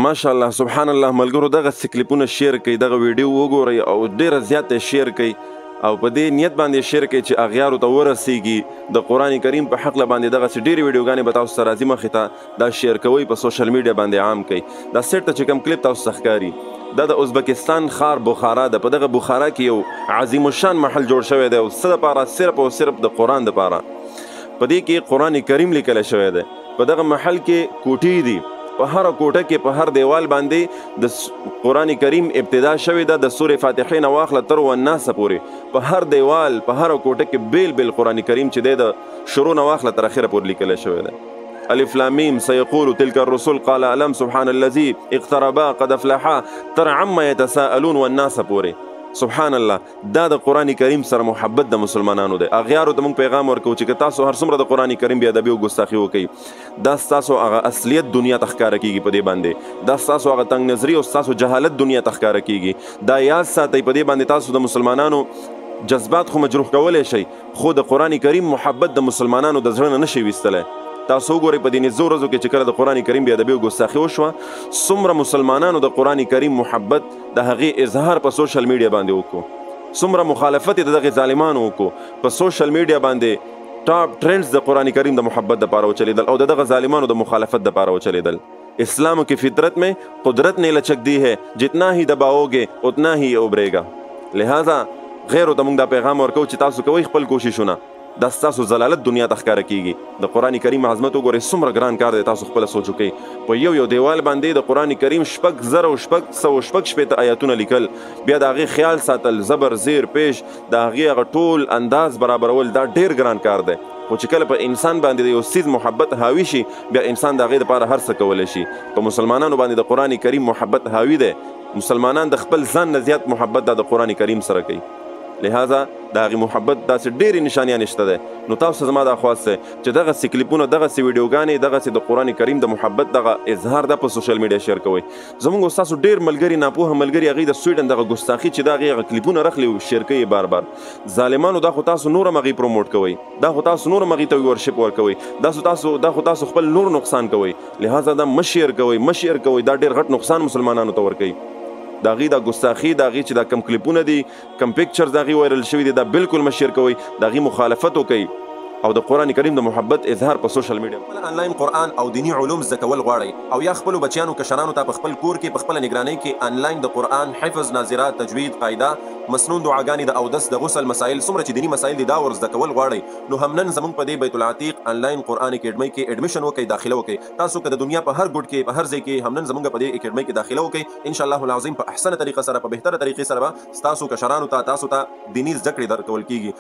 ماشاءالله سبحان الله ملګرو دغه کلیپونه شیر کړئ، دغه ویډیو وګورئ او ډیره زیاته شیر کړئ او په دې نیت باندې شیر کړئ چې اغیارو ته ورسیږي. د قرآن کریم په حق باندې دغسې ډېرې ویډیوګانې به تاسو ته راځي مخې ته، دا شیر کوئ په سوشل میډیا باندې عام کړئ. دا سیټ ته چې کوم کلیپ تاسو ته ښکاري دا د ازبکستان ښار بخارا ده. په دغه بخارا کې یو عظیم الشان محل جوړ شوی دی او څه دپاره؟ صرف او صرف د قرآن دپاره. په دې کې قرآن کریم لیکلی شوی دی. په دغه محل کې کوټې دي، په هر کوټه کې په هر دیوال باندې د قرآن کریم ابتدا شوې ده، د سورې فاتحې نه واخله تر والناس پورې په هر دیوال په هر کوټه کې بیل بیل قرآن کریم چې دی د شروع نه واخله تر اخره پورې لیکلی شوی دی. الف لام میم سيقول تلك الرسل قال ألم سبحان الذي اقتربا قد افلحا تر عما يتساءلون والناس پورې. سبحان الله دا د قرآن کریم سره محبت د مسلمانانو دی. اغیارو ته موږ پیغام ورکوو چې که تاسو هر څومره د قرآن کریم بې ادبي او ګستاخي وکوئ، دا ستاسو هغه اصلیت دنیا ته ښکاره کېږي په دې باندې، دا ستاسو هغه تنګ نظري او ستاسو جهالت دنیا ته ښکاره کېږي. دا یاد ساتئ، په دې باندې تاسو د مسلمانانو جذبات خو مجروح کولی شئ، خو د قرآن کریم محبت د مسلمانانو د زړه نه نشئ ویستلی. تاسو وګورئ په دې نږدې ورځو کې چې کله د قرآن کریم بې ادبي او ګستاخي وشوه، څومره مسلمانانو د قرآن کریم محبت د هغې اظهار په سوشل میډیا باندې وکړو، څومره مخالفت یې د دغې ظالمانو وکړو. په سوشل میډیا باندې ټاپ ټرینډز د قرآن کریم د محبت دپاره وچلیدل او د دغه ظالمانو د مخالفت دپاره وچلیدل. اسلام کی فطرت میں قدرت نے لچک دی ہے، جتنا ہی دباؤگے اتنا ہی ابھرے گا. لہٰذا غیرو ته موږ دا پیغام ورکوو چې تاسو کوئ خپل کوششونه، دا ستاسو ضلالت دنیا ته ښکاره کېږي. د قرآن کریم عظمت وګورئ، څومره ګران کار دی. تاسو خپله سوچ وکړئ، په یو دیوال باندې د قرآن کریم 6,600 آیاتونه لیکل، بیا د هغې خیال ساتل، زبر زیر پیش، د هغې هغه ټول انداز برابرول، دا ډېر ګران کار دی. خو چې کله په انسان باندې د یو څیز محبت حاوي شي، بیا انسان د هغې دپاره هر څه کولی شي. په مسلمانانو باندې د قرآن کریم محبت حاوي دی. مسلمانان د خپل ځان نه زیات محبت د قرآن کریم سره کوي. لہذا د هغې محبت داسې ډېرې نشانیانې شته دی. نو تاسو زما دا خواست دی چې دغسې کلیپونه، دغسې ویډیوګانې، دغسې د قرآن کریم د محبت دغه اظهار ده په سوشل میډیا شیر کوئ. زموږ ستاسو ډېر ملګري، ناپوهه ملګري، هغوی د سویډن دغه ګستاخي چې د هغې هغه کلیپونه راخلي او شیر کوي بار بار. ظالمانو دا خو تاسو نور هم هغوی پروموټ کوئ، دا خو تاسو نور هم هغوی ته ویورشپ ورکوئ، دا خو تاسو خپل نور نقصان کوئ. لہذا دا مه شیر کوئ، مه شیر کوئ، دا ډېر غټ نقصان مسلمانانو ته ورکوي. د هغې دا ګستاخي، د هغې چې دا کم کلیپونه دي، کم پکچرز د هغې وایرل شوي دي، دا بالکل مه شیر کوئ. د هغې مخالفت وکئ او د قرآن کریم د محبت اظهار په سوشل میډیا. خپل آنلاین قرآن او دینی علوم زده کول غواړئ او یا خپلو بچیانو کشرانو ته په خپل کور کې په خپله نګرانۍ کې آنلاین د قرآن حفظ، ناظرات، تجوید، قاعده، مسنون دعاګانې، د اودس، د غسل مسایل، څومره چې دینی مسایل دي دا ور زده کول غواړئ، نو هم نن زموږ په دې بیت العتیق آنلاین قرآن اکیډمۍ کې ایډمیشن وکړئ، داخله وکړئ. تاسو که د دنیا په هر ګوټ کې، په هر ځای کې هم نن زموږ په دې اکیډمۍ کې داخله وکړئ، انشاءالله العظیم په احسنه طریقه سره، په بهتره طریقې سره به ستاسو کشرانو ته، تاسو ته دیني زده کړې درکول کېږي.